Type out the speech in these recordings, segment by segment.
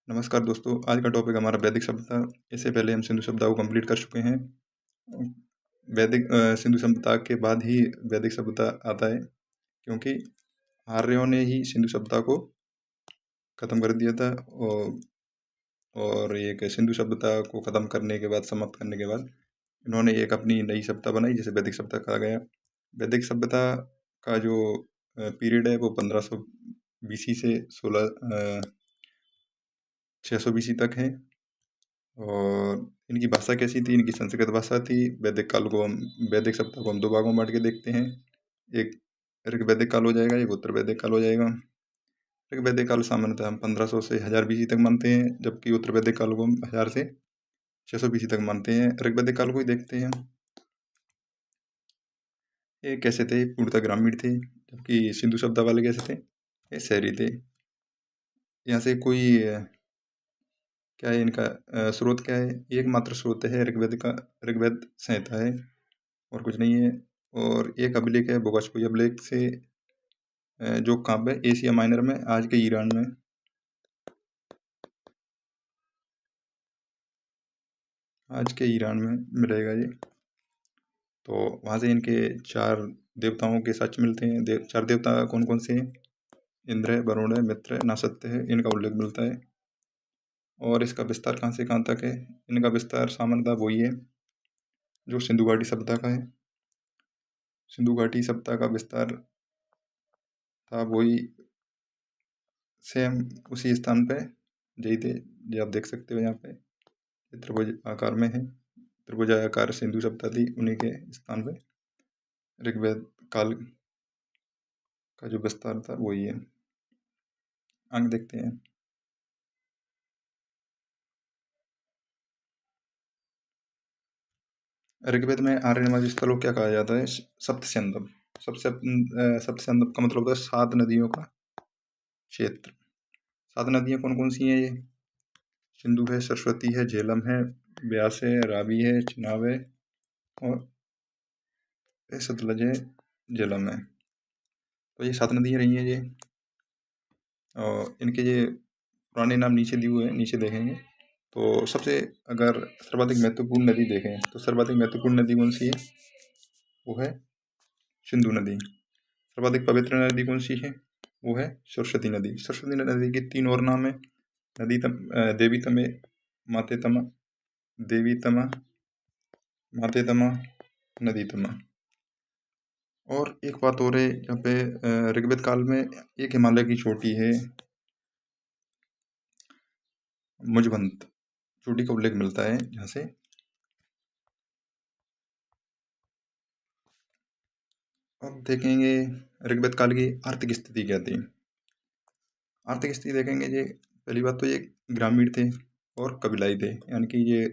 नमस्कार दोस्तों, आज का टॉपिक हमारा वैदिक सभ्यता। इससे पहले हम सिंधु सभ्यता को कंप्लीट कर चुके हैं। सिंधु सभ्यता के बाद ही वैदिक सभ्यता आता है, क्योंकि आर्यों ने ही सिंधु सभ्यता को ख़त्म कर दिया था। और एक सिंधु सभ्यता को ख़त्म करने के बाद, समाप्त करने के बाद, इन्होंने एक अपनी नई सभ्यता बनाई, जिसे वैदिक सभ्यता कहा गया। वैदिक सभ्यता का जो पीरियड है वो 1500 BC से 600 BC तक है। और इनकी भाषा कैसी थी? इनकी संस्कृत भाषा थी। वैदिक सभ्यता को हम दो भागों में बांट के देखते हैं। एक ऋग्वैदिक काल हो जाएगा, एक उत्तर वैदिक काल हो जाएगा। ऋग्वैदिक काल सामान्यतः हम 1500 से 1000 BC तक मानते हैं, जबकि उत्तर वैदिक काल को हम 1000 से 600 BC तक मानते हैं। ऋग्वैदिक काल को ही देखते हैं। ये कैसे थे? पूर्णतः ग्रामीण थे, जबकि सिंधु सभ्यता वाले कैसे थे? ये शहरी थे। यहाँ से कोई क्या है इनका स्रोत क्या है? एकमात्र स्रोत है ऋग्वेद संहिता है, और कुछ नहीं है। और एक अभिलेख है बोगासपुई अभिलेख से, जो कहाँ पे? एशिया माइनर में, आज के ईरान में। आज के ईरान में मिलेगा ये। तो वहाँ से इनके 4 देवताओं के साक्ष्य मिलते हैं। 4 देवता कौन कौन से हैं? इंद्र है, वरुण है, मित्र है, नासत्य है। इनका उल्लेख मिलता है। और इसका विस्तार कहाँ से कहाँ तक है? इनका विस्तार सामान्यतः वही है जो सिंधु घाटी सभ्यता का है। सिंधु घाटी सभ्यता का विस्तार था वही, सेम उसी स्थान पे यही थे, जो आप देख सकते हो यहाँ पे त्रिभुज आकार में है। त्रिभुजाकार सिंधु सभ्यता थी, उन्हीं के स्थान पे ऋग्वेद काल का जो विस्तार था वही है। आगे देखते हैं। ऋग्वेद में आर्यनिवासी स्थलों क्या कहा जाता है? सप्तस्यंदम। सप्तस्यंदम का मतलब होता है 7 नदियों का क्षेत्र। 7 नदियाँ कौन कौन सी हैं? ये सिंधु है, सरस्वती है, झेलम है, ब्यास है, रावी है, चिनाब है, और सतलज है, झेलम है। तो ये 7 नदियाँ रही हैं ये। और इनके ये पुराने नाम नीचे दिए हुए हैं, नीचे देखेंगे तो सबसे, अगर सर्वाधिक महत्वपूर्ण नदी देखें तो सर्वाधिक महत्वपूर्ण नदी कौन सी है? वो है सिंधु नदी। सर्वाधिक पवित्र नदी कौन सी है? वो है सरस्वती नदी। सरस्वती नदी के 3 और नाम है: देवी तमे, माते तमा, देवी तमा, माते तमा, नदी तमा। और एक बात और है यहाँ पे, ऋग्वेद काल में एक हिमालय की चोटी है, मुजबंत चोटी का उल्लेख मिलता है, जहाँ से अब देखेंगे ऋग्वेद काल की आर्थिक स्थिति क्या थी। आर्थिक स्थिति देखेंगे जी, पहली बात तो ये ग्रामीण थे और कबीलाई थे, यानी कि ये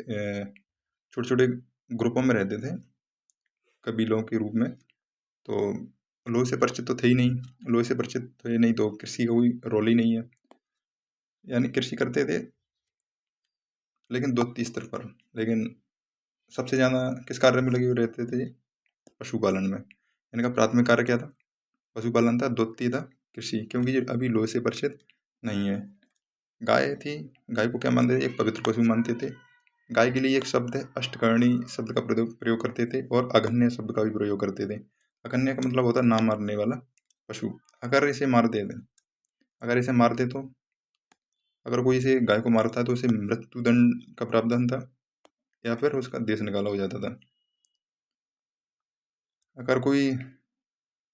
छोटे छोटे ग्रुपों में रहते थे, कबीलों के रूप में। तो लोहे से परिचित तो थे ही नहीं, लोहे से परिचित थे नहीं तो कृषि का कोई रोल ही नहीं है। यानी कृषि करते थे, लेकिन द्वितीय स्तर पर। लेकिन सबसे ज़्यादा किस कार्य में लगे हुए रहते थे? पशुपालन में। इनका प्राथमिक कार्य क्या था? पशुपालन था। द्वितीय था कृषि, क्योंकि ये अभी लोहे से परिचित नहीं है। गाय थी, गाय को क्या मानते थे? एक पवित्र पशु मानते थे। गाय के लिए एक शब्द है, अष्टकर्णी शब्द का प्रयोग करते थे, और अघन्य शब्द का भी प्रयोग करते थे। अघन्य का मतलब होता है ना मारने वाला पशु। अगर इसे मार देते अगर इसे मार दे तो अगर कोई इसे गाय को मारता है तो उसे मृत्युदंड का प्रावधान था, या फिर उसका देश निकाला हो जाता था। अगर कोई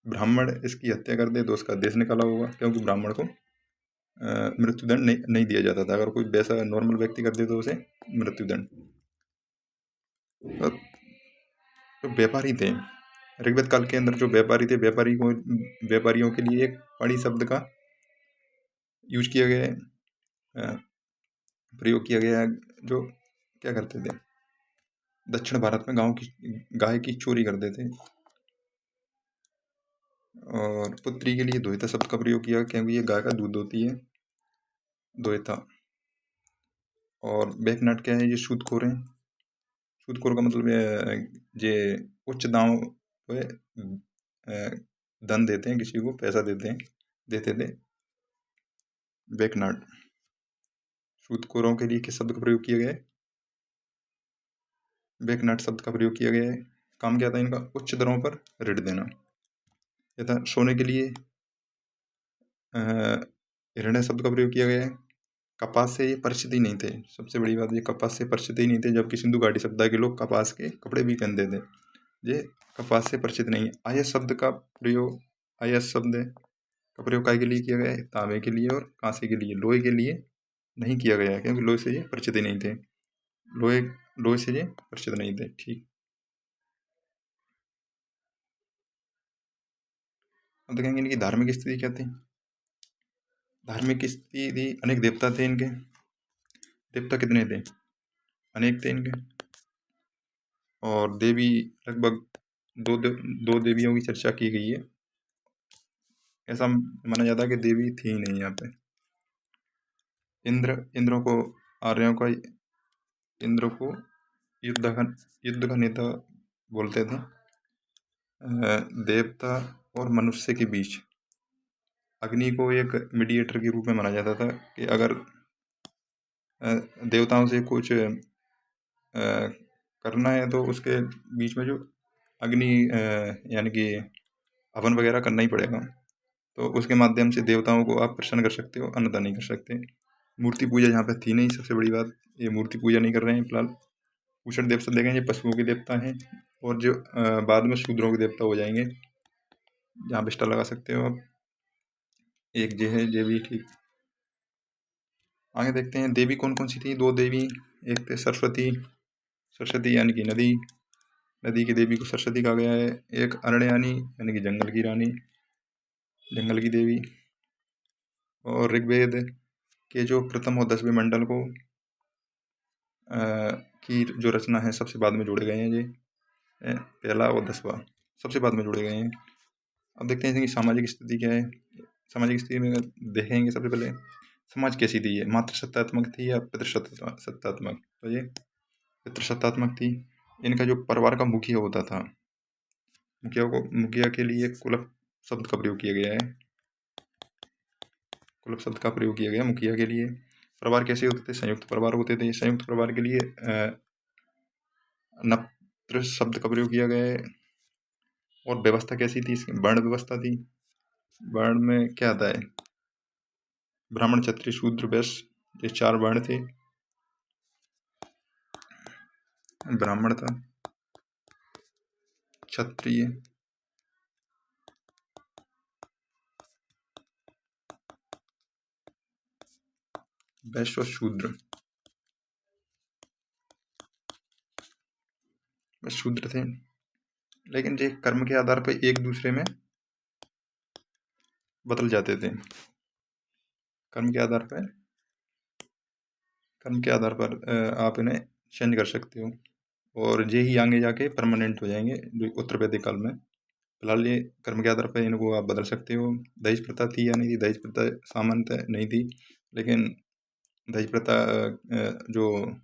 ब्राह्मण इसकी हत्या कर दे तो उसका देश निकाला होगा, क्योंकि ब्राह्मण को मृत्युदंड नहीं दिया जाता था। अगर कोई वैसा नॉर्मल व्यक्ति कर दे तो उसे मृत्युदंड। जो व्यापारी थे ऋग्वेद काल के अंदर, जो व्यापारी थे, व्यापारियों के लिए एक पड़ी शब्द का यूज किया गया है, प्रयोग किया गया है, जो क्या करते थे? दक्षिण भारत में गाय की चोरी करते थे। और पुत्री के लिए द्वैता शब्द का प्रयोग किया, क्योंकि ये गाय का दूध होती है, द्वैता। और बैकनट क्या है? ये सूदखोर हैं। सूदखोर का मतलब ये उच्च दाम पे धन देते हैं, किसी को पैसा देते थे बैकनट। सूदखोरों के लिए किस शब्द का प्रयोग किया गया है? बैकनट शब्द का प्रयोग किया गया है। काम क्या था इनका? उच्च दरों पर ऋण देना। यथा सोने के लिए ऋण शब्द का प्रयोग किया गया है। कपास से ये परिचित ही नहीं थे। सबसे बड़ी बात, ये कपास से परिचित ही नहीं थे, जबकि सिंधु घाटी सभ्यता के लोग कपास के कपड़े भी पहनते थे। ये कपास से परिचित नहीं है। आयस शब्द का प्रयोग, आयस शब्द का प्रयोग काय के लिए किया गया है? तांबे के लिए और कांसे के लिए। लोहे के लिए नहीं किया गया है, क्योंकि लोहे से ये परिचित ही नहीं थे। लोहे से ये परिचित नहीं थे। ठीक, अब देखेंगे इनकी धार्मिक स्थिति क्या थी। धार्मिक स्थिति थी, अनेक देवता थे इनके। देवता कितने थे? अनेक थे इनके। और देवी लगभग दो देवियों की चर्चा की गई है। ऐसा माना जाता है कि देवी थी ही नहीं यहाँ पे। इंद्र को, आर्यों का इंद्र को युद्ध का नेता बोलते थे। देवता और मनुष्य के बीच अग्नि को एक मीडिएटर के रूप में माना जाता था कि अगर देवताओं से कुछ करना है तो उसके बीच में जो अग्नि यानी कि हवन वगैरह करना ही पड़ेगा। तो उसके माध्यम से देवताओं को आप प्रसन्न कर सकते हो, अन्यथा नहीं कर सकते। मूर्ति पूजा यहाँ पे थी नहीं। सबसे बड़ी बात, ये मूर्ति पूजा नहीं कर रहे हैं फिलहाल। कुशल देवता देखें, ये पशुओं के देवता हैं, और जो बाद में शूद्रों के देवता हो जाएंगे। यहाँ पे स्टार लगा सकते हो आप। एक जे है, जे भी ठीक। आगे देखते हैं देवी कौन कौन सी थी। दो देवी, एक थे सरस्वती, सरस्वती यानी कि नदी, नदी की देवी को सरस्वती कहा गया है। एक अरण्यानी यानी कि जंगल की रानी, जंगल की देवी। और ऋग्वेद के जो प्रथम और 10वें मंडल को की जो रचना है, सबसे बाद में जोड़े गए हैं। ये पहला और 10वां सबसे बाद में जोड़े गए हैं। अब देखते हैं इसकी सामाजिक स्थिति क्या है। सामाजिक स्थिति में अगर देखेंगे, सबसे पहले समाज कैसी थी। ये मातृ सत्तात्मक थी या पितृ सत्तात्मक? तो ये पितृ सत्तात्मक थी। इनका जो परिवार का मुखिया होता था, मुखिया के लिए कुलप शब्द का प्रयोग किया गया है। कुलप शब्द का प्रयोग किया गया मुखिया के लिए। परिवार कैसे होते थे? संयुक्त परिवार होते थे। संयुक्त परिवार के लिए नप्त्र शब्द का प्रयोग किया गया है। और व्यवस्था कैसी थी इसकी? वर्ण व्यवस्था थी। वर्ण में क्या आता है? ब्राह्मण, क्षत्रिय, शूद्र, वैश्य, ये 4 वर्ण थे। ब्राह्मण था, क्षत्रिय, वैश्य और शूद्र। शूद्र थे, लेकिन ये कर्म के आधार पर एक दूसरे में बदल जाते थे। कर्म के आधार पर आप इन्हें चेंज कर सकते हो, और ये ही आगे जाके परमानेंट हो जाएंगे जो उत्तर वैदिक काल में। फिलहाल ये कर्म के आधार पर इनको आप बदल सकते हो। दहेज प्रथा थी या नहीं थी? दहेज प्रथा सामान्यतः नहीं थी, लेकिन दहेज प्रथा जो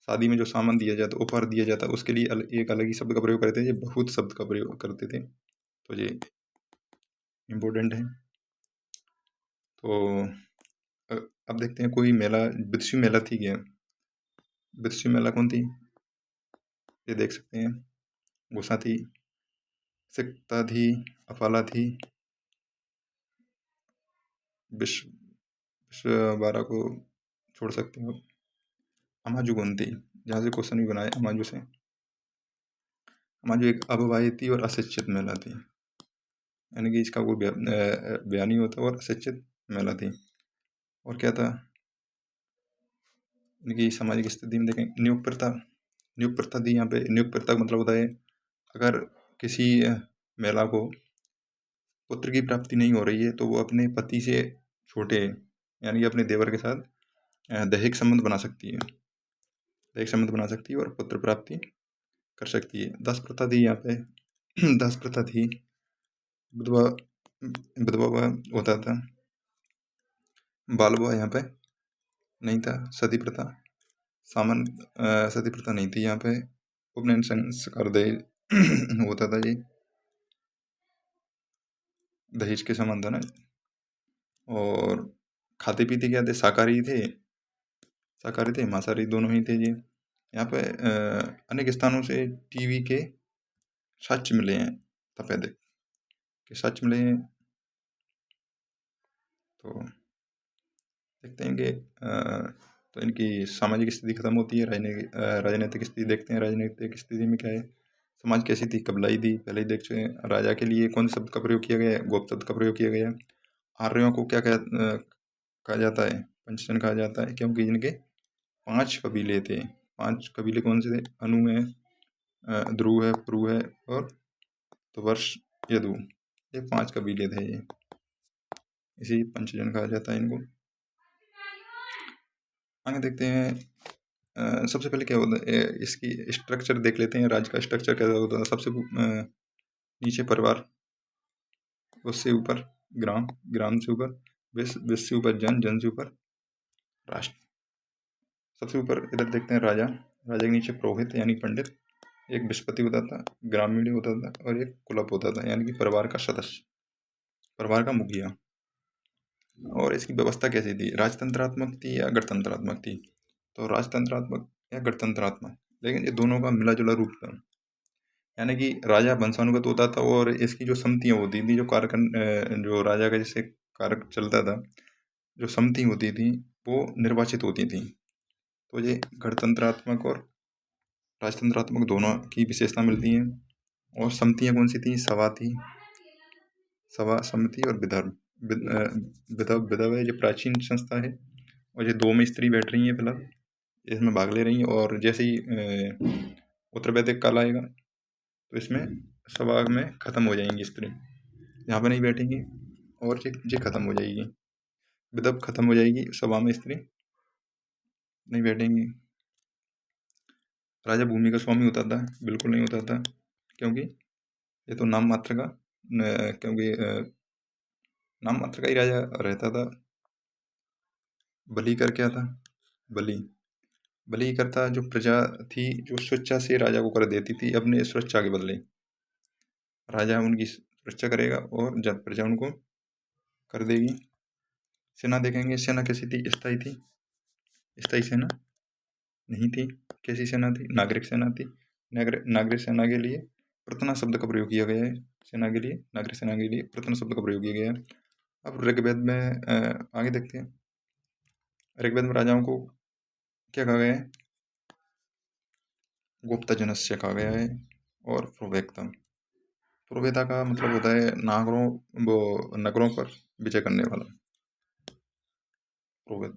शादी में जो सामान दिया जाता, उपहार दिया जाता, उसके लिए एक अलग ही शब्द का प्रयोग करते थे। ये बहुत शब्द का प्रयोग करते थे, तो ये इम्पोर्टेंट है। तो अब देखते हैं कोई मेला, विदुषी मेला थी क्या? विदुषी मेला कौन थी? ये देख सकते हैं। गुस्सा थी, सिकता थी, अफाला थी, विश्व 12 को छोड़ सकते हो। अमाजु कौन थी? जहाँ से क्वेश्चन भी बनाए अमाजु से। अमाजु एक अविवाहित और अशिक्षित महिला थी, यानी कि इसका कोई बयान नहीं होता, और अशिक्षित महिला थी। और क्या था इनकी सामाजिक स्थिति में? देखें, नियुक्त प्रथा, नियुक्त प्रथा थी यहाँ पे। नियुक्त प्रथा का मतलब होता है, अगर किसी महिला को पुत्र की प्राप्ति नहीं हो रही है तो वो अपने पति से छोटे, यानी कि अपने देवर के साथ दैहिक संबंध बना सकती है। दैहिक संबंध बना सकती है और पुत्र प्राप्ति कर सकती है। दास प्रथा थी यहाँ पे। दास प्रथा थी, विधवा विधवा होता था। बाल विवाह यहाँ पे नहीं था। सती प्रथा, सामान्य सती प्रथा नहीं थी यहाँ पे। उपनयन संस्कार दहेज होता था। ये दहेज के समान था ना। और खाते पीते क्या थे? शाकाहारी थे, शाकाहारी थे, मांसाहारी दोनों ही थे ये। यहाँ पे अनेक स्थानों से टीवी के साक्ष्य मिले हैं तपेदिक के साक्ष्य मिले हैं। तो देखते हैं कि तो इनकी सामाजिक स्थिति खत्म होती है, राजनीतिक स्थिति देखते हैं। राजनीतिक स्थिति में क्या है, समाज कैसी थी, कबलाई थी, पहले ही देख चुके हैं। राजा के लिए कौन शब्द का प्रयोग किया गया है, गोप शब्द का प्रयोग किया गया है। आर्यों को क्या कहा जाता है, पंचजन कहा जाता है, क्योंकि इनके 5 कबीले थे। 5 कबीले कौन से थे, अनु है, ध्रुव है, पुरु है और त्वर्ष, यदु, ये 5 कबीले थे ये, इसी पंचजन कहा जाता है इनको। आगे देखते हैं। सबसे पहले क्या होता है, इसकी स्ट्रक्चर देख लेते हैं। राज्य का स्ट्रक्चर कैसा होता है। सबसे नीचे परिवार, उससे ऊपर ग्राम, ग्राम से ऊपर विश्व, विश्व से ऊपर जन, जन से ऊपर राष्ट्र। सबसे ऊपर इधर देखते हैं राजा, राजा के नीचे पुरोहित यानी पंडित, एक विस्पति होता था, ग्रामीण होता था और एक कुलप होता था यानी कि परिवार का सदस्य, परिवार का मुखिया। और इसकी व्यवस्था कैसी थी, राजतंत्रात्मक थी या गणतंत्रात्मक थी। तो राजतंत्रात्मक या गणतंत्रात्मक, लेकिन ये दोनों का मिला जुला रूप था। यानी कि राजा वंशानुगत होता था और इसकी जो समितियाँ होती थी, जो राजा का जैसे कार्य चलता था, जो समिति होती थी वो निर्वाचित होती थी। तो ये गणतंत्रात्मक और राजतंत्रात्मक दोनों की विशेषता मिलती है। और समितियाँ कौन सी थी, सभा थी, सभा, समिति और विदर्भ। विदर्भ है, जो प्राचीन संस्था है और ये 2 में स्त्री बैठ रही हैं फिलहाल, इसमें भाग ले रही हैं। और जैसे ही उत्तर वैदिक काल आएगा तो इसमें सभा में ख़त्म हो जाएंगी स्त्री, यहाँ पर नहीं बैठेंगी और ये ख़त्म हो जाएगी, विदर्भ ख़त्म हो जाएगी, सभा में स्त्री नहीं बैठेंगी। राजा भूमि का स्वामी होता था, बिल्कुल नहीं होता था, क्योंकि ये तो नाम मात्र का, क्योंकि नाम मात्र का ही राजा रहता था। बलि कर क्या था, बलि, बलि करता जो प्रजा थी, जो स्वेच्छा से राजा को कर देती थी अपने सुरक्षा के बदले। राजा उनकी सुरक्षा करेगा और जब प्रजा उनको कर देगी। सेना देखेंगे, सेना कैसी थी, स्थायी थी, स्थायी सेना नहीं थी। कैसी सेना थी, नागरिक सेना थी। नागरिक सेना के लिए प्रतना शब्द का प्रयोग किया गया है। सेना के लिए, नागरिक सेना के लिए प्रतना शब्द का प्रयोग किया गया है। अब ऋग्वेद में आगे देखते हैं। ऋग्वेद में राजाओं को क्या कहा गया है, गुप्ता जनस्य कहा गया है और प्रोवेक्ता। प्रोवेता का मतलब होता है नगरों पर विजय करने वाला, प्रोवेत।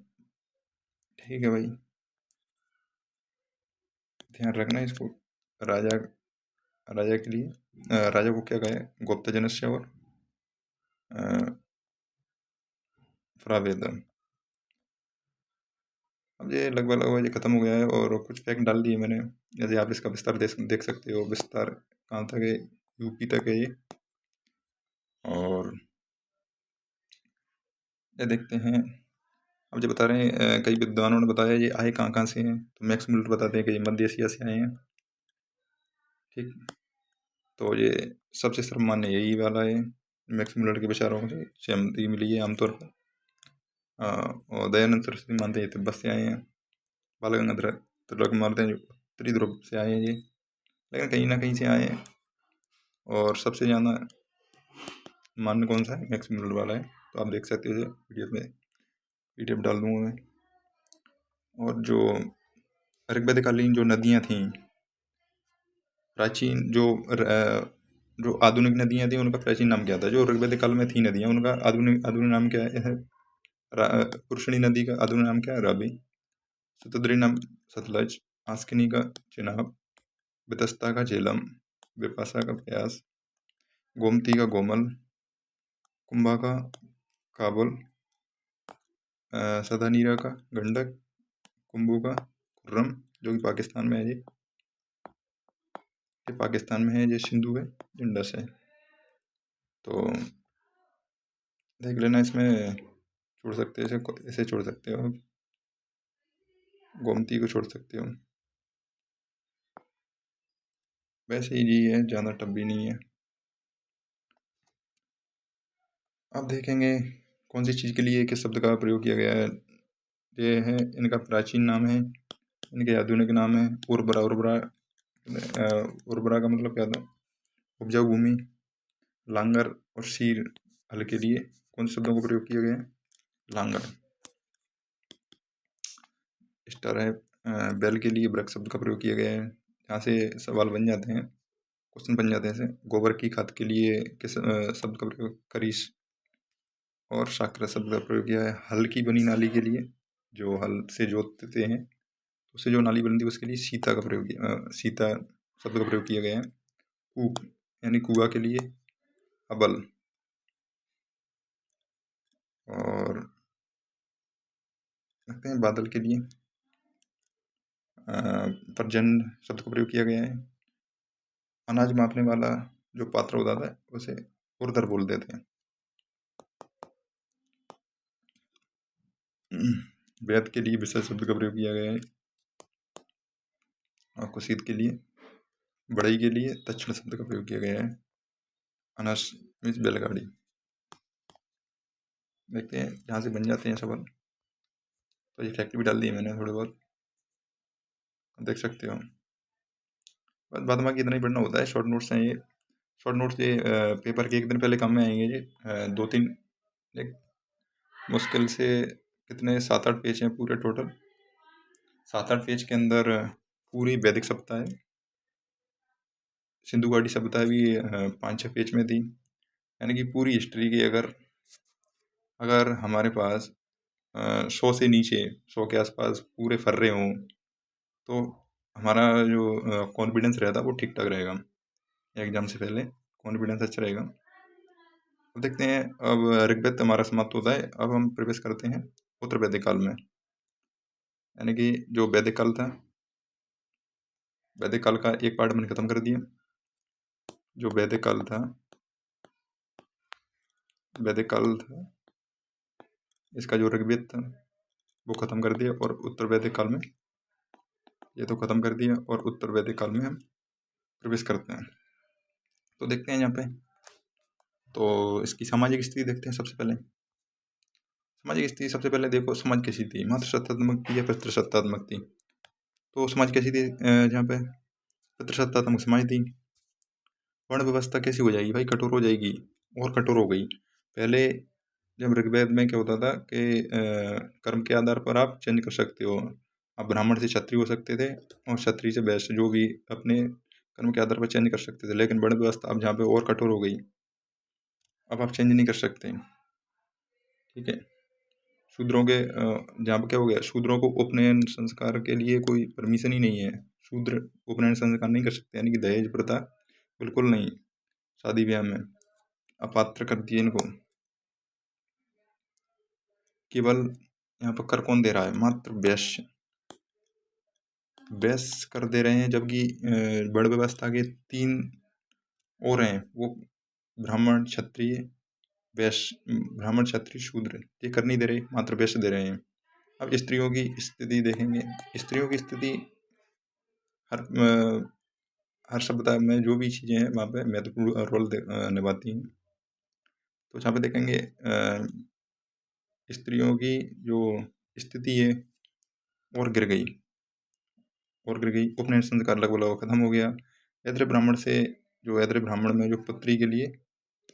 ठीक है भाई, ध्यान रखना इसको। राजा, राजा के लिए राजा को क्या कहे, गुप्ता जनस्य और प्रावेदन। अब ये लगभग लगभग ये खत्म हो गया है और कुछ फैक्ट डाल दिए मैंने। जैसे आप इसका विस्तार देख सकते हो, विस्तार कहाँ तक है, यूपी तक है ये। और ये देखते हैं, अब जो बता रहे हैं, कई विद्वानों ने बताया ये आए कहाँ कहाँ से हैं। तो मैक्स मिलर बताते हैं कि ये मध्य एशिया से आए हैं। ठीक, तो ये सबसे सर्वमान्य यही वाला है, मैक्स मिलर के विचारों से सहमति मिली है आमतौर पर। और दयानंद सरस्वती मानते हैं तिब्बत से आए हैं। बाल गंगाधर तिलक मानते हैं उत्तरी ध्रुव से आए हैं ये, लेकिन कहीं ना कहीं से आए हैं। और सबसे ज़्यादा मान्य कौन सा है, मैक्स मिलर वाला है। तो आप देख सकते हो PDF में, PDF डाल दूँगा मैं। और जो ऋग्वेदकालीन जो नदियाँ थीं, प्राचीन जो आधुनिक नदियाँ थी उनका प्राचीन नाम क्या था। जो ऋग्वेदिक काल में थी नदियाँ उनका आधुनिक आधुनिक नाम क्या है। पुरुषणी नदी का आधुनिक नाम क्या है, रावी। शतद्री नाम सतलज। आस्किनी का चिनाब। वितस्ता का झेलम। विपाशा का प्यास। गोमती का गोमल। कुंभा का काबुल। सदानीरा का गंडक। कुंभू का खुर्रम, जो कि पाकिस्तान में है ये पाकिस्तान में है। ये सिंधु है, इंडस है। तो देख लेना, इसमें छोड़ सकते हो इसे छोड़ सकते हो आप, गोमती को छोड़ सकते हो। वैसे ही जी है, ज़्यादा टफ भी नहीं है। अब देखेंगे कौन सी चीज़ के लिए किस शब्द का प्रयोग किया गया है। ये है इनका प्राचीन नाम है, इनके आधुनिक नाम है उर्वरा। उर्वरा उर्वरा का मतलब क्या था? उपजाऊ भूमि। लांगर और शीर हल के लिए कौन से शब्दों का प्रयोग किया गया है? लांगर। स्टार है बैल के लिए वृक्ष शब्द का प्रयोग किया गया है। यहाँ से सवाल बन जाते हैं, क्वेश्चन बन जाते हैं ऐसे। गोबर की खाद के लिए किस शब्द का प्रयोग? करीस। और साकृत शब्द का प्रयोग किया है हल की बनी नाली के लिए, जो हल से जोतते हैं तो उससे जो नाली बनती है उसके लिए सीता का प्रयोग किया सीता शब्द का प्रयोग किया गया है। कूप यानी कुआ के लिए अबल। और देखते हैं बादल के लिए प्रजंड शब्द का प्रयोग किया गया है। अनाज मापने वाला जो पात्र होता था उसे उर्दर बोल देते हैं। वेद के लिए विषय शब्द का प्रयोग किया गया है। और कुशीत के लिए बढ़ई के लिए दक्षिण शब्द का प्रयोग किया गया है। अनस मीन्स बैलगाड़ी। देखते हैं जहाँ से बन जाते हैं सवाल। तो ये फैक्ट भी डाल दिए मैंने थोड़े बहुत, देख सकते हो। बस बाद बाकी इतना ही पढ़ना होता है, शॉर्ट नोट्स हैं ये। शॉर्ट नोट्स ये पेपर के एक दिन पहले काम में आएंगे जी। 2-3 एक मुश्किल से कितने 7-8 पेज हैं पूरे टोटल। 7-8 पेज के अंदर पूरी वैदिक सभ्यता है। सिंधु घाटी सभ्यता भी 5-6 पेज में थी। यानी कि पूरी हिस्ट्री की अगर हमारे पास 100 से नीचे 100 के आसपास पूरे फर्रे हों तो हमारा जो कॉन्फिडेंस रहता है वो ठीक ठाक रहेगा। एग्जाम से पहले कॉन्फिडेंस अच्छा रहेगा। अब देखते हैं, अब ऋग्वेद हमारा समाप्त होता है। अब हम प्रवेश करते हैं उत्तर वैदिक काल में। यानी कि जो वैदिक काल था, वैदिक काल का एक पार्ट मैंने खत्म कर दिया। जो वैदिक काल था इसका जो ऋग्वेद था वो खत्म कर दिया, और उत्तर वैदिक काल में ये तो खत्म कर दिया, और उत्तर वैदिक काल में हम प्रवेश करते हैं। तो देखते हैं यहाँ पे, तो इसकी सामाजिक स्थिति देखते हैं सबसे पहले। सामाजिक स्थिति सबसे पहले देखो, समाज कैसी थी? मात्र सत्तात्मक थी या पितृसत्तात्मक थी? तो समाज कैसी थी? जहाँ पे पितृसत्तात्मक समाज थी। वर्ण व्यवस्था कैसी हो जाएगी भाई? कठोर हो जाएगी, और कठोर हो गई। पहले जब ऋग्वेद में क्या होता था कि कर्म के आधार पर आप चेंज कर सकते हो। आप ब्राह्मण से क्षत्रिय हो सकते थे, और क्षत्रिय से वैश्य, जो भी अपने कर्म के आधार पर चेंज कर सकते थे। लेकिन वर्ण व्यवस्था अब जहाँ पे और कठोर हो गई, अब आप चेंज नहीं कर सकते। ठीक है। शूद्रों के जहाँ पे क्या हो गया, शूद्रों को उपनयन संस्कार के लिए कोई परमिशन ही नहीं है। शूद्र उपनयन संस्कार नहीं कर सकते, यानी कि दहेज प्रथा बिल्कुल नहीं। शादी ब्याह में अपात्र कर दिए इनको। केवल यहाँ पर कर कौन दे रहा है? मात्र वैश्य। वैश्य कर दे रहे हैं, जबकि वर्ण व्यवस्था के 3 और हैं, वो ब्राह्मण क्षत्रिय वैश्य। ब्राह्मण क्षत्रिय शूद्र ये कर नहीं दे रहे, मात्र वैश्य दे रहे हैं। अब स्त्रियों की स्थिति देखेंगे। स्त्रियों की स्थिति हर सभ्यता में जो भी चीज़ें हैं वहाँ पे महत्वपूर्ण रोल निभाती हैं। तो जहाँ पे देखेंगे स्त्रियों की जो स्थिति है और गिर गई। उपनयन संस्कार लगभग लगभग खत्म हो गया। ऐद्र ब्राह्मण से, जो ऐद्र ब्राह्मण में जो पुत्री के लिए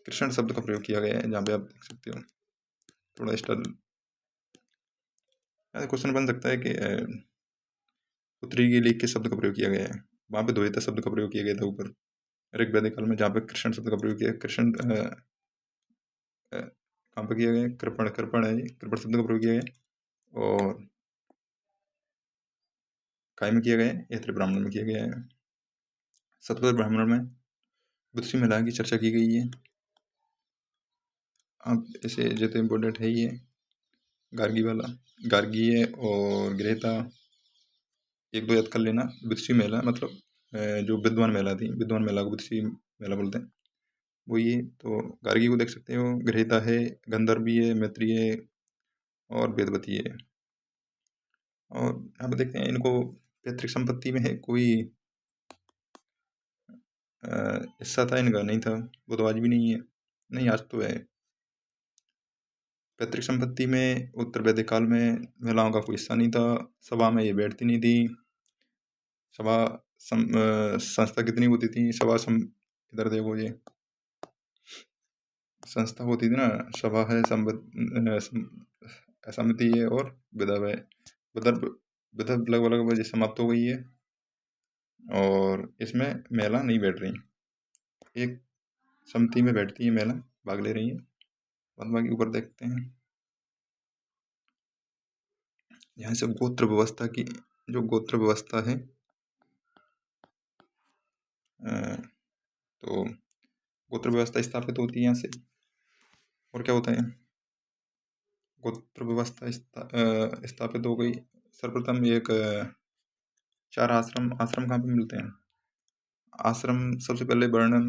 कृष्ण शब्द का प्रयोग किया गया है, जहाँ पे आप देख सकते हो। थोड़ा स्टाइल क्वेश्चन बन सकता है कि पुत्री के लिए किस शब्द का प्रयोग किया गया है? वहाँ पे द्वैता शब्द का प्रयोग किया गया था ऊपर ऋग्वेदिक काल में, जहाँ पे कृष्ण शब्द का प्रयोग किया। कृष्ण कहाँ पे किया गया? कृपण। कृपण है, कृपण शब्द का प्रयोग किया गया। और काय में किया गया है? ऐत्र ब्राह्मण में किया गया है। सतपथ ब्राह्मण में बुद्धि मेला की चर्चा की गई है। अब ऐसे जो इम्पोर्टेंट है ये गार्गी वाला, गार्गी है और ग्रेता, एक दो याद कर लेना। बुद्धि मेला मतलब जो विद्वान मेला थी, विद्वान मेला को बुद्धि मेला बोलते हैं, वो ये। तो गार्गी को देख सकते हो, ग्रेता है, गंधर्वी है, मैत्री है, और वेदवती है। और यहाँ पे देखते हैं इनको पैतृक संपत्ति में है कोई हिस्सा था इनका? नहीं था। वो तो आज भी नहीं है। नहीं, आज तो है। पैतृक संपत्ति में उत्तर वैदिक काल में महिलाओं का कोई हिस्सा नहीं था। सभा में ये बैठती नहीं थी। सभा संस्था कितनी होती थी, इधर देखो ये संस्था होती थी ना, सभा है, समिति है और विधव है। विदर्भ विदर्भ लगभग लगभग समाप्त हो गई है और इसमें महिला नहीं बैठ रही। एक समिति में बैठती है महिला, भाग ले रही है। बाद बाकी ऊपर देखते हैं, यहाँ से गोत्र व्यवस्था की, जो गोत्र व्यवस्था है, तो गोत्र व्यवस्था स्थापित होती है यहाँ से। और क्या होता है, गोत्र व्यवस्था स्थापित हो गई। सर्वप्रथम एक 4 आश्रम कहाँ पे मिलते हैं? आश्रम सबसे पहले वर्णन,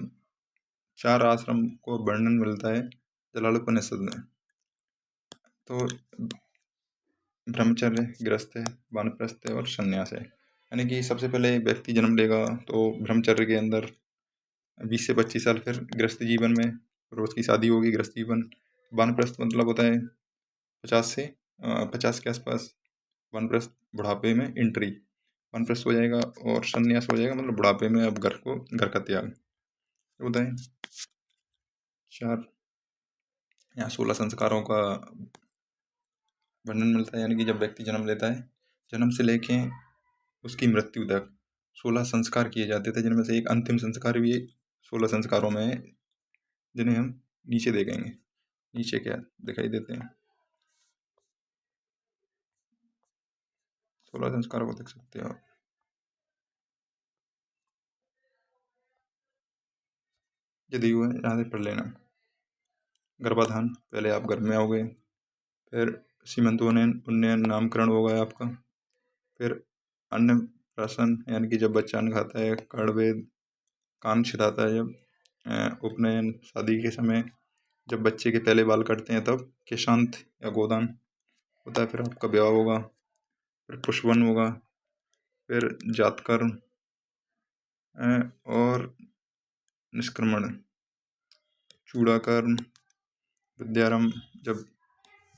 4 आश्रम को वर्णन मिलता है जलालोपनिषद में। तो ब्रह्मचर्य, गृहस्थ है, वानप्रस्थ है और संन्यास है। यानी कि सबसे पहले व्यक्ति जन्म लेगा तो ब्रह्मचर्य के अंदर 20 से 25 साल, फिर गृहस्थ जीवन में, फिर उसकी शादी होगी, गृहस्थ जीवन। वानप्रस्थ मतलब होता है 50 के आसपास, वानप्रस्थ बुढ़ापे में एंट्री, वानप्रस्थ हो जाएगा। और संन्यास हो जाएगा मतलब बुढ़ापे में अब घर का त्याग होता है। 4 यहाँ 16 संस्कारों का वर्णन मिलता है। यानी कि जब व्यक्ति जन्म लेता है, जन्म से लेके उसकी मृत्यु तक 16 संस्कार किए जाते थे, जिनमें से एक अंतिम संस्कार भी 16 संस्कारों में है, जिन्हें हम नीचे देखेंगे। नीचे क्या दिखाई देते हैं, 16 संस्कारों को देख सकते हो। यदि हुआ यहाँ से पढ़ लेना। गर्भाधान, पहले आप गर्भ में आओगे, फिर सीमंतोन्नयन, उन्नयन, नामकरण होगा आपका। फिर अन्नप्राशन, यानी कि जब बच्चा अन्न खाता है। कर्णवेद, कान छिदाता है जब। उपनयन, शादी के समय जब बच्चे के पहले बाल कटते हैं तब। केशांत या गोदान होता है। फिर आपका ब्याह होगा, फिर पुष्पवन होगा, फिर जातकर्म और निष्क्रमण, चूड़ाकर्म, विद्यारंभ, जब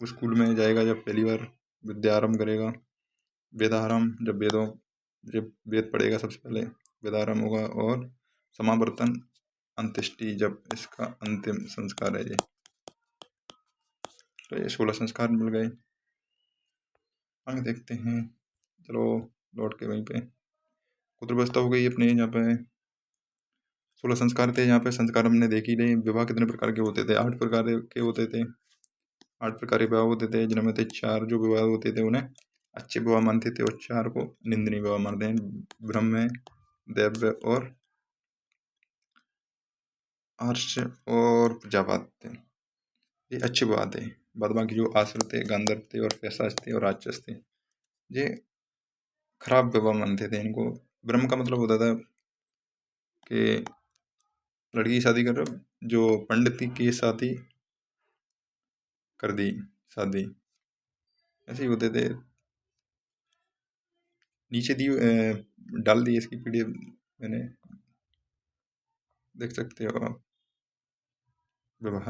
स्कूल में जाएगा, जब पहली बार विद्यारंभ करेगा। वेदारंभ, जब वेद पढ़ेगा सबसे पहले, वेदारंभ होगा। और समावर्तन, अंत्येष्टि, जब इसका अंतिम संस्कार है ये। तो ये 16 संस्कार मिल गए। आगे देखते हैं, चलो लौट के वहीं पे गोत्र व्यवस्था हो गई अपने। यहाँ पे 16 संस्कार थे। यहाँ पे संस्कार हमने देख ही लिए। विवाह कितने प्रकार के होते थे? 8 प्रकार के होते थे। 8 प्रकार के विवाह होते थे, जिनमें से 4 जो विवाह होते थे उन्हें अच्छे विवाह मानते थे और 4 को निंदनीय विवाह मानते हैं। ब्रह्म, दैव्य और आर्ष और प्रजापत्य, ये अच्छे विवाह थे। बाद बाकी जो आसुर थे, गांधर्व थे और पैशाच थे और राक्षस थे, ये खराब विवाह मानते थे इनको। ब्रह्म का मतलब होता था कि लड़की की शादी कर रहे हो, जो पंडित के साथ ही कर दी शादी, ऐसे ही होते थे। नीचे दी डाल दी इसकी पीडीएफ मैंने, देख सकते हो आप। विवाह,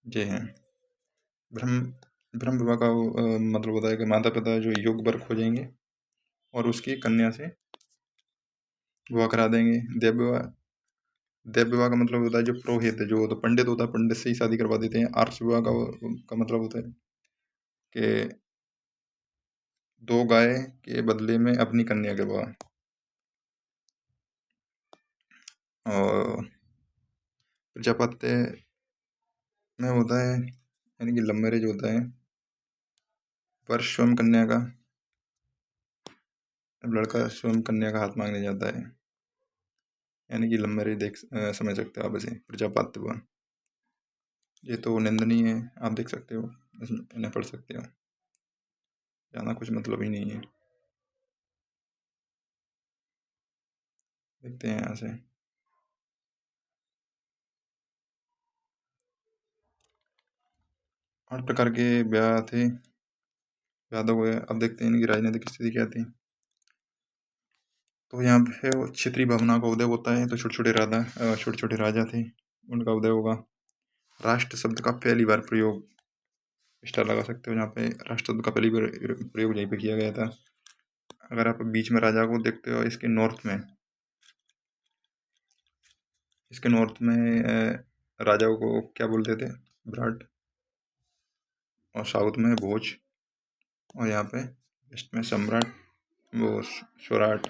ये हैं ब्रह्म। ब्रह्म विवाह का मतलब होता है कि माता पिता जो योग्य वर खोजेंगे और उसकी कन्या से विवाह करा देंगे। देव विवाह का मतलब होता है जो पुरोहित है, जो तो पंडित होता है, पंडित से ही शादी करवा देते हैं। आर्ष विवाह का मतलब होता है कि 2 गाय के बदले में अपनी कन्या के विवाह। और प्रजापत्य में होता है, यानी कि लव मैरिज होता है। पर स्वयं कन्या का, अब लड़का स्वयं कन्या का हाथ मांगने जाता है, यानी कि लव मैरिज समझ सकते हो आप इसे, प्रजापत्य विवाह। ये तो निंदनीय है, आप देख सकते हो, इन्हें पढ़ सकते हो, ज़्यादा कुछ मतलब ही नहीं है। देखते हैं यहाँ से, 8 प्रकार के ब्याह थे, याद हो गए। अब देखते हैं इनकी राजनीतिक स्थिति क्या थी। तो यहाँ पे वो क्षत्रिय भावना का उदय होता है। तो छोटे छोटे राजा थे, उनका उदय होगा। राष्ट्र शब्द का पहली बार प्रयोग, स्टार लगा सकते हो यहाँ पे, राष्ट्र शब्द का पहली बार प्रयोग यहीं पे किया गया था। अगर आप बीच में राजा को देखते हो, इसके नॉर्थ में राजा को क्या बोलते थे? विराट। और साउथ में भोज, और यहाँ पे वेस्ट में सम्राट, वो स्वराट,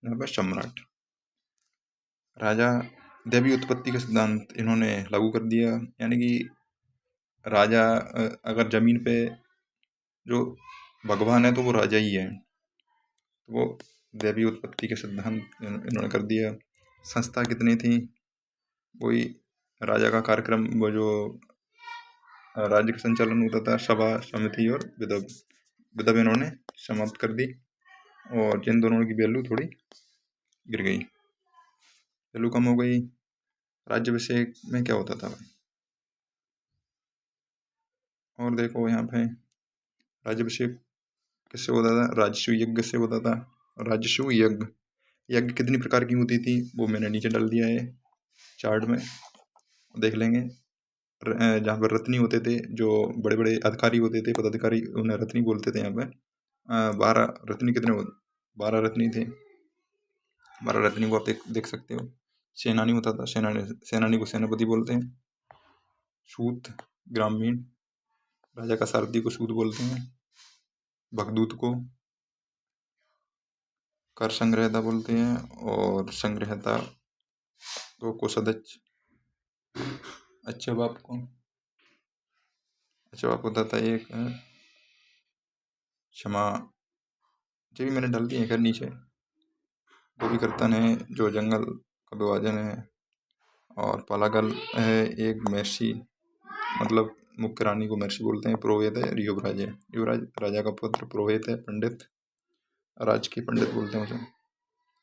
यहाँ पे सम्राट। राजा देवी उत्पत्ति का सिद्धांत इन्होंने लागू कर दिया, यानी कि राजा अगर जमीन पे जो भगवान है तो वो राजा ही है, तो वो देवी उत्पत्ति के सिद्धांत इन्होंने कर दिया। संस्था कितनी थी? वही राजा का कार्यक्रम, वो जो राज्य का संचालन होता था, सभा, समिति और विधव इन्होंने समाप्त कर दी, और जिन दोनों की वैल्यू थोड़ी गिर गई, वैल्यू कम हो गई। राज्याभिषेक में क्या होता था भाई? और देखो यहाँ पे राज्याभिषेक किससे होता था? राजस्व यज्ञ से होता था। राजस्व यज्ञ, यज्ञ कितनी प्रकार की होती थी वो मैंने नीचे डाल दिया है चार्ट में, देख लेंगे। जहाँ पर रत्नी होते थे, जो बड़े बड़े अधिकारी होते थे, पदाधिकारी, उन्हें रत्नी बोलते थे। यहाँ पे 12 रत्नी, 12 रत्नी थे। 12 रत्नी को आप देख सकते हो। सेनानी होता था, सेनानी को सेनापति बोलते हैं। सूत, ग्रामीण, राजा का सारथी को सूत बोलते हैं। भगदूत को कर संग्रहता बोलते हैं, और संग्रहता को कोषाध्यक्ष। अच्छा बाप होता था एक क्षमा, जो भी मैंने डाल दिए कर नीचे। वो भी कर्तन है जो जंगल का विभाजन है, और पालागल है एक महर्षि, मतलब मुख्य रानी को महर्षि बोलते हैं। पुरोहित है युवराज है, युवराज राजा का पुत्र। पुरोहित है पंडित, राजकीय पंडित बोलते हैं उसे,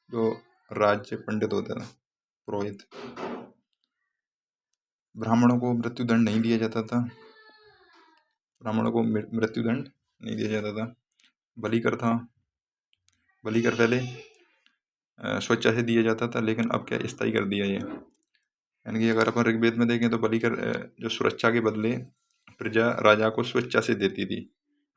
जो राज्य पंडित होता था, पुरोहित। ब्राह्मणों को मृत्युदंड नहीं दिया जाता था, ब्राह्मणों को मृत्युदंड नहीं दिया जाता था। बलिकर था, बलिकर पहले स्वेच्छा से दिया जाता था, लेकिन अब क्या स्थायी कर दिया ये। यानी कि अगर अपन ऋग्वेद में देखें तो बलिकर जो सुरक्षा के बदले प्रजा राजा को स्वेच्छा से देती थी,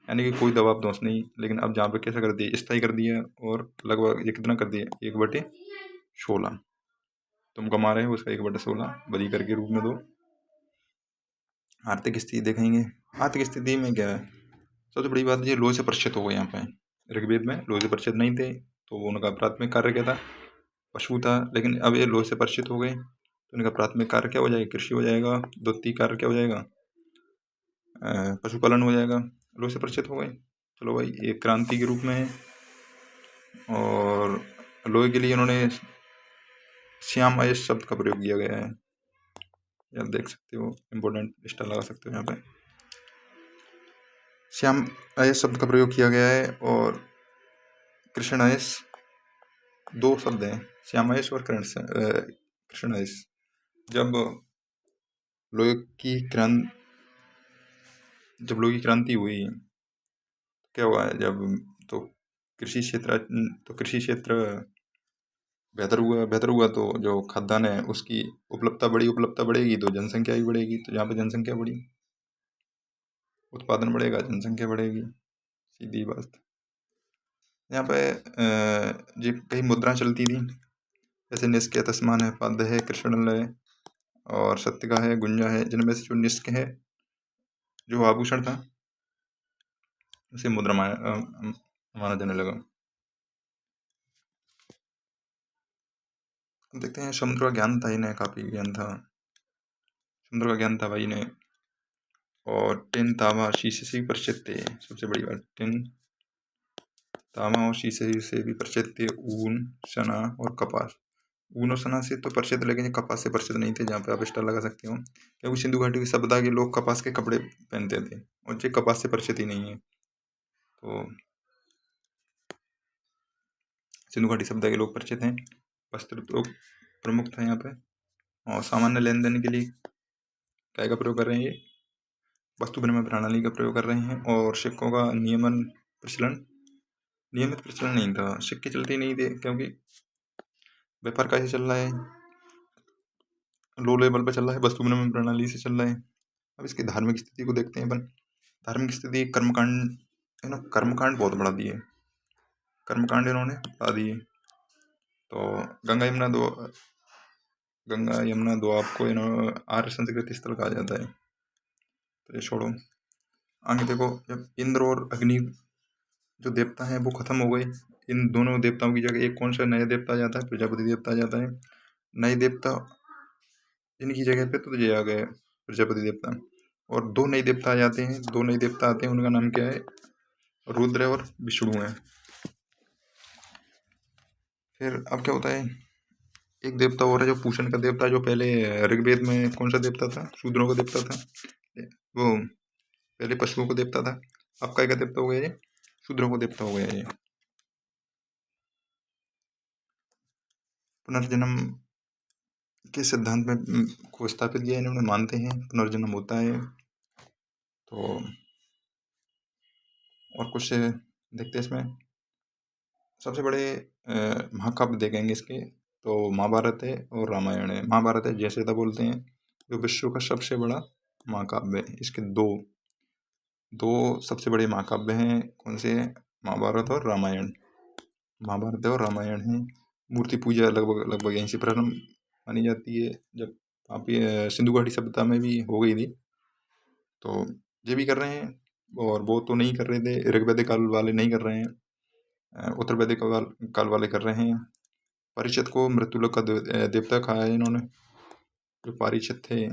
यानी कि कोई दबाव दोष नहीं। लेकिन अब जहाँ पे कैसा कर दिया, स्थायी कर दिया, और लगभग ये कितना कर दिया, 1/16 तुम कमा रहे हो, उसका 1/16 बलिकर के रूप में दो। आर्थिक स्थिति देखेंगे। आर्थिक स्थिति में क्या है, सबसे बड़ी बात ये लोह से परिचित हो गए। यहाँ पे ऋग्वेद में लोह से परिचित नहीं थे, तो उनका प्राथमिक कार्य क्या था? पशु था। लेकिन अब ये लोह से परिचित हो गए, तो उनका प्राथमिक कार्य क्या हो जाएगा? कृषि हो जाएगा। द्वितीय कार्य क्या हो जाएगा? पशुपालन हो जाएगा। लोह से परिचित हो गए, चलो भाई, एक क्रांति के रूप में है। और लोहे के लिए उन्होंने श्याम अयस्क शब्द का प्रयोग किया गया है, आप देख सकते हो, इम्पोर्टेंट स्टार लगा सकते हो यहाँ पे। श्याम अयस्क शब्द का प्रयोग किया गया है, और कृष्ण अयस्क, 2 शब्द हैं, श्याम अयस्क और कृष्ण अयस्क। जब लोहे की क्रांति हुई, क्या हुआ है? जब तो कृषि क्षेत्र बेहतर हुआ, तो जो खाद्यान्न है उसकी उपलब्धता बढ़ेगी तो जनसंख्या भी बढ़ेगी। तो जहाँ पे जनसंख्या बढ़ी, उत्पादन बढ़ेगा, जनसंख्या बढ़ेगी, सीधी बात। यहाँ पे जी कई मुद्रा चलती थी, जैसे निष्क है, तस्मान है, पाद्य है, कृष्णल है, और सत्य है, गुंजा है। जिनमें से जो निष्क है, जो आभूषण था, उसे मुद्रा माना जाने लगा। देखते हैं, समुद्र का ज्ञान था इन्हें, काफी ज्ञान था, समुद्र का ज्ञान था भाई ने। और टिन, तांबा, शीशे से भी परिचित थे। सबसे बड़ी बात, टिन, तांबा और शीशे से भी परिचित थे। ऊन, सना और कपास। ऊन और सना से तो परिचित, लेकिन कपास से परिचित नहीं थे। जहाँ पे आप स्टार लगा सकते हो, क्योंकि सिंधु घाटी की सभ्यता के लोग कपास के कपड़े पहनते थे, और जो कपास से परिचित ही नहीं है। तो सिंधु घाटी सभ्यता के लोग परिचित हैं। वस्त्र तो प्रमुख था यहाँ पे। और सामान्य लेन देन के लिए क्या का प्रयोग कर रहे हैं? ये वस्तु विनिमय प्रणाली का प्रयोग कर रहे हैं। और सिक्कों का नियमन, प्रचलन नियमित प्रचलन नहीं था, सिक्के चलते ही नहीं थे, क्योंकि व्यापार कैसे चल रहा है, लो लेवल पर चल रहा है, वस्तु विनिमय प्रणाली से चल रहा है। अब इसकी धार्मिक स्थिति को देखते हैं अपन। धार्मिक स्थिति कर्मकांड है ना, कर्मकांड बहुत बढ़ा दिए, कर्मकांड इन्होंने बढ़ा दिए। तो गंगा यमुना दो आपको इन्होंने आर्य संस्कृति स्थल कहा जाता है। तो ये छोड़ो, आगे देखो, जब इंद्र और अग्नि जो देवता हैं वो खत्म हो गए, इन दोनों देवताओं की जगह एक कौन सा नया देवता आ जाता है, प्रजापति देवता आ जाता है। नए देवता इनकी जगह पे तो ये आ गए प्रजापति देवता, और दो नए देवता आ जाते हैं, दो नए देवता आते हैं, उनका नाम क्या है, रुद्र और विष्णु है। फिर अब क्या होता है, एक देवता और है जो पूषण का देवता, जो पहले ऋग्वेद में कौन सा देवता था, शूद्रों का देवता था, वो पहले पशुओं को देवता था, अब क्या देवता हो गया ये, शूद्रों को देवता हो गया ये। पुनर्जन्म के सिद्धांत में को स्थापित किया इन्होंने, मानते हैं पुनर्जन्म होता है। तो और कुछ देखते हैं इसमें, सबसे बड़े महाकाव्य देखेंगे इसके, तो महाभारत है और रामायण है। महाभारत है जैसे था बोलते हैं, जो विश्व का सबसे बड़ा महाकाव्य है। इसके दो सबसे बड़े महाकाव्य हैं, कौन से हैं, महाभारत और रामायण। महाभारत और रामायण है। मूर्ति पूजा लगभग लगभग यहीं से प्रारंभ मानी जाती है, जब आप ये सिंधु घाटी सभ्यता में भी हो गई थी। तो ये भी कर रहे हैं, और वो तो नहीं कर रहे थे, ऋग्वेदिक काल वाले नहीं कर रहे हैं, उत्तर वैदिक काल वाले कर रहे हैं। परीक्षित को मृत्युलोक का देवता कहा है इन्होंने। जो परीक्षित थे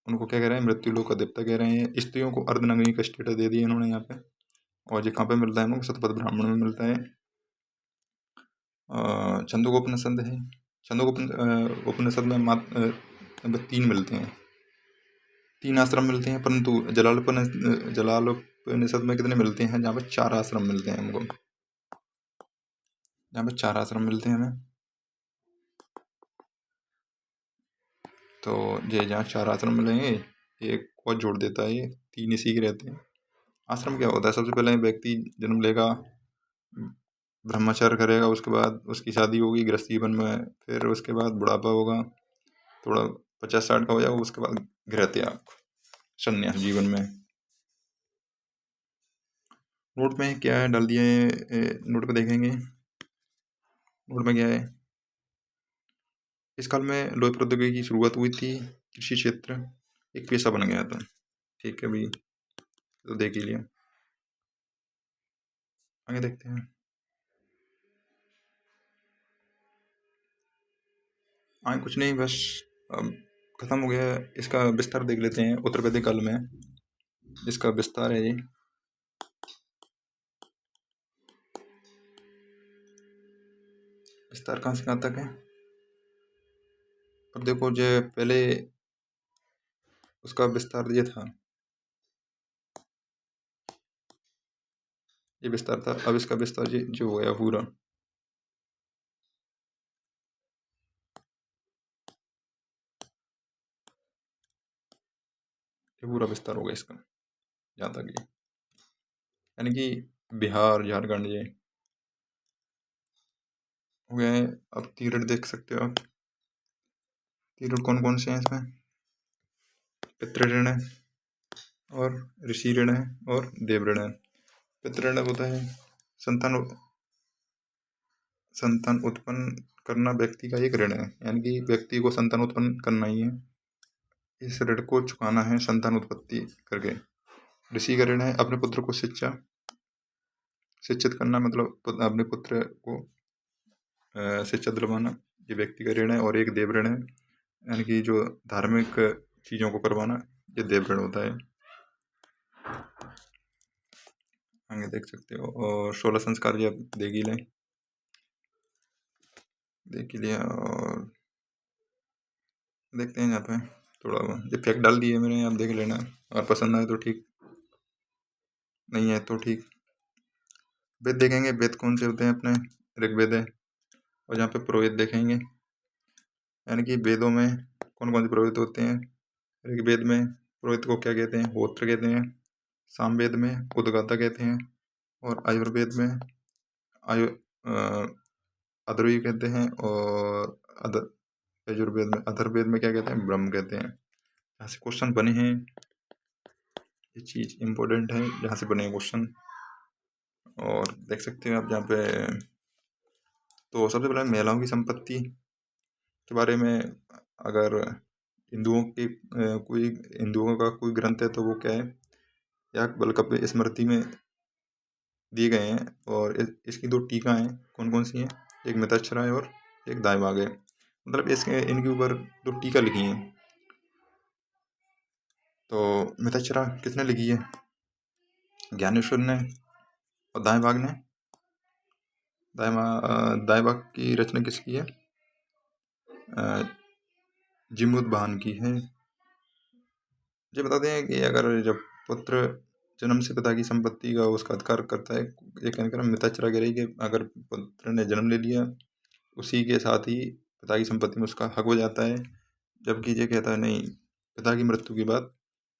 उनको क्या कह रहे हैं, मृत्युलोक का देवता कह रहे हैं। स्त्रियों को अर्धनग्नी का स्टेटस दे दिया इन्होंने यहाँ पे। और ये कहाँ पे मिलता है, हमको शतपथ ब्राह्मण में मिलता है। छंदोगोपनिषद है, उपनिषद में मात्र 3 मिलते हैं, 3 आश्रम मिलते हैं, परंतु जलालोपनिषद में कितने मिलते हैं, जहाँ पे 4 आश्रम मिलते हैं हमको, जहाँ पे 4 आश्रम मिलते हैं हमें। तो ये जहाँ 4 आश्रम मिलेंगे, एक और जोड़ देता है, ये 3 इसी के रहते हैं। आश्रम क्या होता है, सबसे पहले व्यक्ति जन्म लेगा, ब्रह्मचर्य करेगा, उसके बाद उसकी शादी होगी गृहस्थ जीवन में, फिर उसके बाद बुढ़ापा होगा, थोड़ा 50-60 का हो जाएगा, उसके बाद गृह त्याग, संन्यास जीवन में। नोट में क्या है डाल दिया है, नोट पे देखेंगे, नोट में क्या है। इस काल में लोह प्रौद्योगिकी की शुरुआत हुई थी, कृषि क्षेत्र एक पेशा बन गया था। ठीक है भाई, तो देख ही लिया, आगे देखते हैं। आगे कुछ नहीं, बस अब खत्म हो गया। इसका विस्तार देख लेते हैं। उत्तर वैदिक काल में इसका विस्तार है, ये विस्तार कहाँ से कहाँ तक है। अब देखो, जो पहले उसका विस्तार ये था, ये विस्तार था, अब इसका विस्तार ये जो हो गया पूरा, ये पूरा विस्तार हो गया इसका, जहाँ तक ये, यानी कि बिहार झारखंड ये हो गया है। अब तीर्थ देख सकते हो आप, तीर्थ कौन कौन से हैं इसमें, पितृ ऋण है और ऋषि ऋण है और देव ऋण है। पितृ ऋण होता है संतान उत्पन्न करना, व्यक्ति का एक ऋण है, यानी कि व्यक्ति को संतान उत्पन्न करना ही है, इस ऋण को चुकाना है संतान उत्पत्ति करके। ऋषि का ऋण है अपने पुत्र को शिक्षित करना, मतलब अपने पुत्र को शिक्षा दिलवाना, ये व्यक्ति का ऋण है। और एक देव ऋण है, यानी कि जो धार्मिक चीज़ों को करवाना, ये देव ऋण होता है। आगे देख सकते हो। और 16 संस्कार ये आप देख ही लिया। और देखते हैं यहाँ पे थोड़ा ये फैक्ट डाल दिए मैंने, आप देख लेना, और पसंद आए तो ठीक, नहीं है तो ठीक। वेद देखेंगे, वेद कौन से होते हैं अपने, ऋग्वेद है। और यहाँ पे पुरोहित देखेंगे, यानी कि वेदों में कौन कौन से पुरोहित होते हैं। ऋग्वेद में पुरोहित को क्या कहते हैं, होत्र कहते हैं। सामवेद में उद्गाता कहते हैं। और आयुर्वेद में आयु अधर्वयु कहते हैं, और यजुर्वेद में अथर्ववेद में क्या कहते हैं, ब्रह्म कहते हैं। यहाँ से क्वेश्चन बने हैं, ये चीज़ इम्पोर्टेंट है जहाँ से बने हैं क्वेश्चन। और देख सकते हैं आप जहाँ पे, तो सबसे पहले महिलाओं की संपत्ति के बारे में, अगर हिंदुओं की कोई हिंदुओं का कोई ग्रंथ है तो वो क्या है, याज्ञवल्क्य स्मृति में दिए गए हैं। और इसकी 2 टीका हैं, कौन कौन सी हैं, एक मितच्छरा है और एक दायभाग है। मतलब इसके इनके ऊपर 2 टीका लिखी हैं। तो मितच्छरा किसने लिखी है, ज्ञानेश्वर ने, और दायभाग की रचना किसकी है, जिमुद्वाहन की है। ये बताते हैं कि अगर जब पुत्र जन्म से पिता की संपत्ति का उसका अधिकार करता है, ये कहने का मितच्छरा कह रही कि अगर पुत्र ने जन्म ले लिया उसी के साथ ही पिता की संपत्ति में उसका हक हो जाता है। जबकि ये कहता है नहीं, पिता की मृत्यु के बाद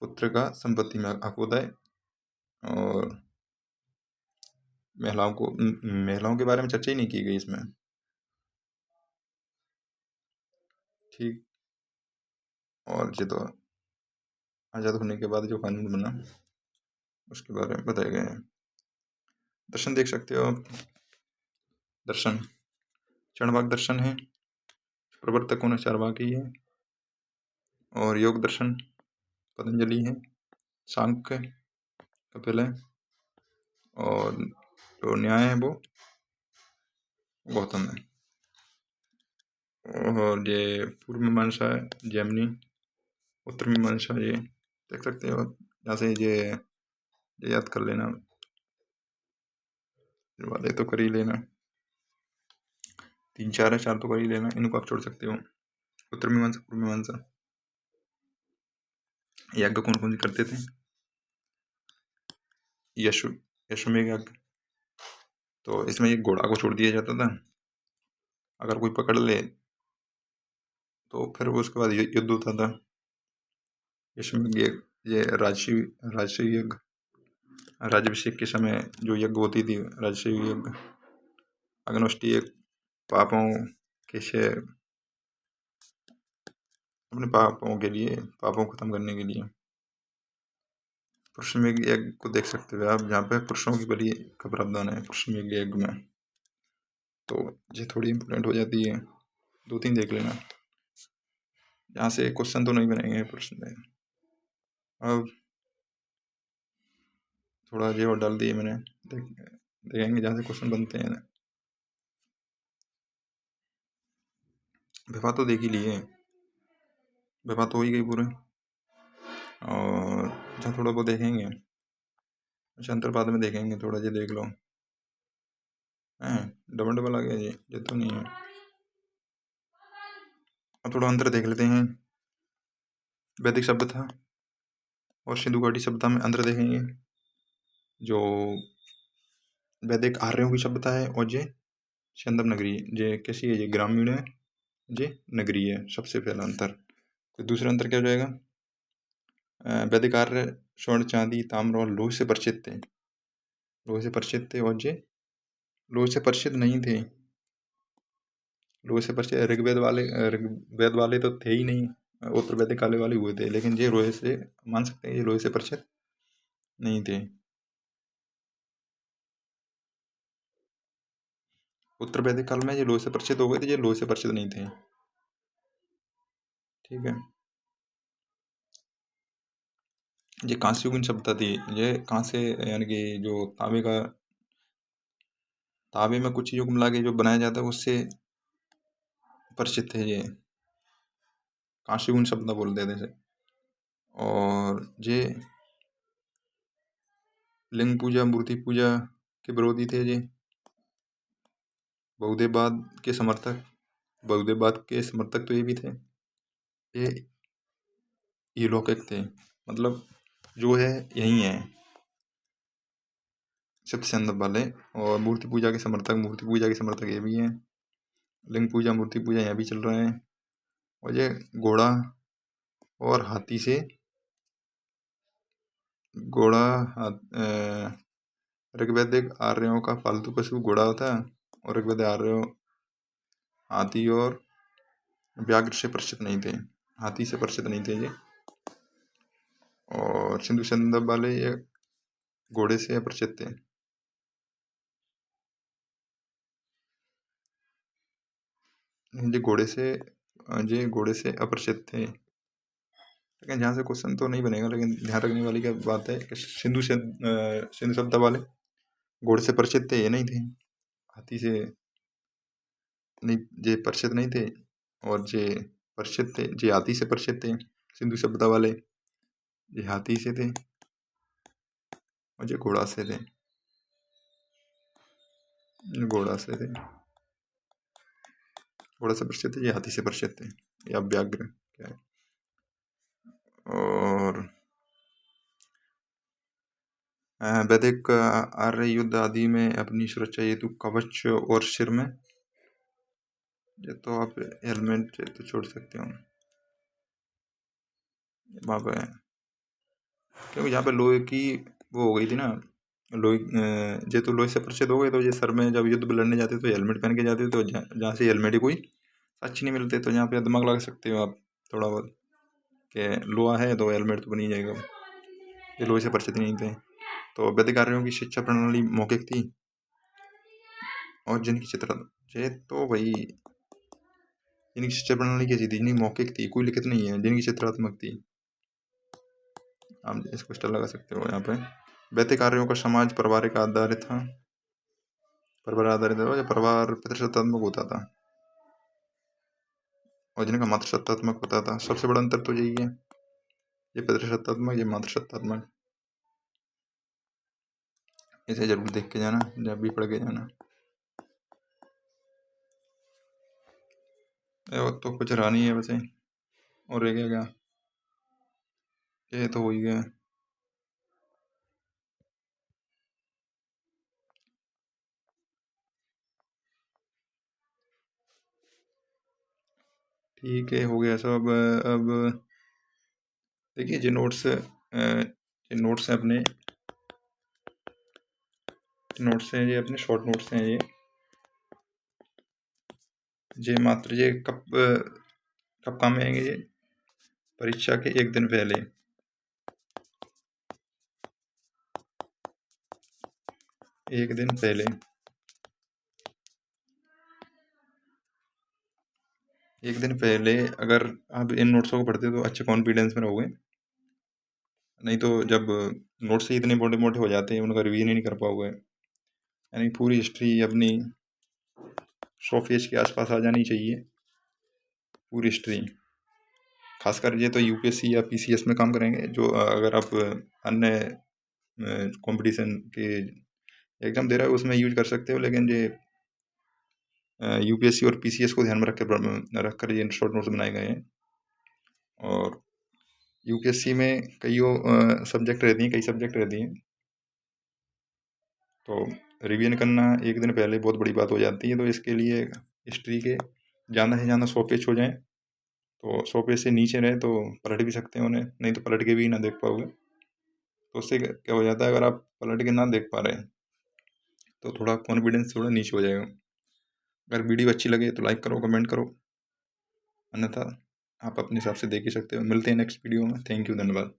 पुत्र का संपत्ति में हक होता है। और महिलाओं के बारे में चर्चा ही नहीं की गई इसमें, ठीक। और ये तो आज़ाद होने के बाद जो कानून बना उसके बारे में बताए गए हैं। दर्शन देख सकते हो आप, दर्शन चार्वाक दर्शन है, प्रवर्तक कौन है, चार्वाक ही है। और योग दर्शन पतंजलि है, सांख्य कपिल है, और जो न्याय है वो गौतम है। और ये पूर्व मीमांसा है जैमिनी, उत्तर मीमांसा ये देख सकते हो। यहाँ से ये याद कर लेना, वाले तो कर ही लेना, 3-4 है, 4 तो कर ही लेना, इनको आप छोड़ सकते हो। उत्तर मीमांसा, पूर्व मीमांसा। यज्ञ कौन कौन से करते थे, यशोमेघ यज्ञ। तो इसमें एक घोड़ा को छोड़ दिया जाता था, अगर कोई पकड़ ले तो फिर वो उसके बाद युद्ध होता था। यशोमेघ यज्ञ, ये राजसी यज्ञ, राज्याभिषेक के समय जो यज्ञ होती थी, राजसी यज्ञ। अग्नोष्ठी पापों के क्षय, अपने पापों के लिए, पापों को खत्म करने के लिए। पुरुषमेघ यज्ञ को देख सकते हो आप, जहाँ पे पुरुषों की बलि का प्रावधान है पुरुषमेघ यज्ञ में। तो ये थोड़ी इम्पोर्टेंट हो जाती है, 2-3 देख लेना, यहाँ से क्वेश्चन तो नहीं बनेंगे प्रश्न में। अब थोड़ा ये और डाल दिए मैंने, देखेंगे जहाँ से क्वेश्चन बनते हैं। विवाह तो देख ही लिए, विवाह तो हो ही गई पूरे। और जहाँ थोड़ा बहुत देखेंगे, अच्छा अंतर बाद में देखेंगे, थोड़ा ये देख लो। डबल डबल आ गया ये तो नहीं है। अब थोड़ा अंतर देख लेते हैं, वैदिक सभ्यता और सिंधु घाटी सभ्यता में अंतर देखेंगे। जो वैदिक आर्यों की सभ्यता है और ये सिंधव नगरी, ये कैसी है, ये ग्रामीण है, ये नगरीय है, सबसे पहला अंतर। तो दूसरा अंतर क्या हो जाएगा, वैदिक आर्य स्वर्ण चांदी ताम्र और लोह से परिचित थे, लोह से परिचित थे, और ये लोह से परिचित नहीं थे। लोह से परिचित ऋग्वेद वाले तो थे ही नहीं, उत्तर वैदिक काले वाले हुए थे, लेकिन ये लोहे से मान सकते हैं, ये लोहे से परिचित नहीं थे। उत्तर वैदिक काल में ये लोहे से परिचित हो गए थे, ये लोहे से परिचित नहीं थे, ठीक है। ये कांस्ययुगीन सभ्यता थी, ये कहाँ से, यानी कि जो तांबे में कुछ चीज़ों को मिला के जो बनाया जाता है उससे परिचित थे, ये कांस्ययुगीन सभ्यता बोलते थे इसे। और ये लिंग पूजा मूर्ति पूजा के विरोधी थे, ये बहुदेववाद के समर्थक तो ये भी थे। ये लौकिक थे, मतलब जो है यही है सबसे संदर्भ वाले। और मूर्ति पूजा के समर्थक ये भी हैं। लिंग पूजा मूर्ति पूजा यहाँ भी चल रहा है। और ये घोड़ा और हाथी से, घोड़ा ऋग्वैदिक आर्यों का पालतू पशु घोड़ा होता है, और ऋग्वैदिक आर्यों हाथी और व्याघ्र से परिचित नहीं थे, हाथी से परिचित नहीं थे ये। और सिंधु सभ्यता वाले ये घोड़े से अपरिचित थे। ये घोड़े से अपरिचित थे। लेकिन यहाँ से क्वेश्चन तो नहीं बनेगा, लेकिन ध्यान रखने वाली क्या बात है कि सिंधु सभ्यता वाले घोड़े से परिचित थे, ये नहीं थे। हाथी से नहीं, ये परिचित नहीं थे, और जे परिचित थे, जे हाथी से परिचित थे। सिंधु सभ्यता वाले ये हाथी से थे, और ये घोड़ा से थे, घोड़ा से थे, घोड़ा से परिचित थे, ये हाथी से परिचित थे, या व्याघ्र क्या है। और वैदिक आर्य युद्ध आदि में अपनी सुरक्षा हेतु कवच और सिर में, ये तो आप हेलमेट तो छोड़ सकते हो वहाँ पे, क्योंकि यहाँ पे लोहे की वो हो गई थी ना, लोहे ये तो लोहे से परिचित हो गए, तो ये सर में जब युद्ध में लड़ने जाते तो हेलमेट पहन के जाते, तो जहाँ से हेलमेट ही कोई अच्छी नहीं मिलते, तो यहाँ पे दिमाग लगा सकते हो आप थोड़ा बहुत, कि लोहा है तो हेलमेट तो बनी जाएगा। ये लोहे से परिचित नहीं थे। तो वैदिक आर्यों की शिक्षा प्रणाली मौखिक थी, और जिनकी चित्र ये तो भाई जिनकी शिक्षा प्रणाली कैसी थी, जिनकी मौखिक थी, कोई लिखित नहीं है, जिनकी चित्रात्मक थी, आप इसको स्टार लगा सकते हो यहाँ पे। वैदिक आर्यों का समाज पारिवारिक आधारित था, परिवार आधारित था, या परिवार पितृसत्तात्मक होता था, और जिनका मातृसत्तात्मक होता था। सबसे बड़ा अंतर तो यही है, ये पितृसत्तात्मक, ये मातृसत्तात्मक। इसे जरूर देख के जाना, जब भी पढ़ के जाना। तो कुछ रहा नहीं है वैसे, और रह गया क्या, ये तो हो ही गया। ठीक है, हो गया सब। अब देखिए, जो नोट्स हैं अपने, नोट्स हैं ये अपने शॉर्ट नोट्स हैं ये मात्र ये कब काम में आएंगे, ये परीक्षा के एक दिन पहले, एक दिन पहले, एक दिन पहले अगर आप इन नोट्सों को पढ़ते तो अच्छे कॉन्फिडेंस में रहोगे। नहीं तो जब नोट्स ही इतने मोटे मोटे हो जाते हैं, उनका रिवीजन ही नहीं कर पाओगे। यानी पूरी हिस्ट्री अपनी 100 पेज के आसपास आ जानी चाहिए, पूरी हिस्ट्री। खासकर ये तो यूपीएससी या पीसीएस में काम करेंगे, जो अगर आप अन्य कंपटीशन के एग्जाम दे रहे हो उसमें यूज कर सकते हो, लेकिन ये यूपीएससी और पीसीएस को ध्यान में रखकर ये शॉर्ट नोट्स बनाए गए हैं। और यूपीएससी में कई सब्जेक्ट रहती हैं, कई सब्जेक्ट रहती हैं, तो रिवीजन करना एक दिन पहले बहुत बड़ी बात हो जाती है। तो इसके लिए हिस्ट्री के ज़्यादा से ज़्यादा 100 पेज हो जाएँ, तो 100 पेज से नीचे रहे तो पलट भी सकते हैं उन्हें, नहीं तो पलट के भी ना देख पाओगे। तो उससे क्या हो जाता है, अगर आप पलट के ना देख पा रहे हैं तो थोड़ा कॉन्फिडेंस थोड़ा नीचे हो जाएगा। अगर वीडियो अच्छी लगे तो लाइक करो, कमेंट करो, अन्यथा आप अपने हिसाब से देख ही सकते हो। मिलते हैं नेक्स्ट वीडियो में। थैंक यू, धन्यवाद।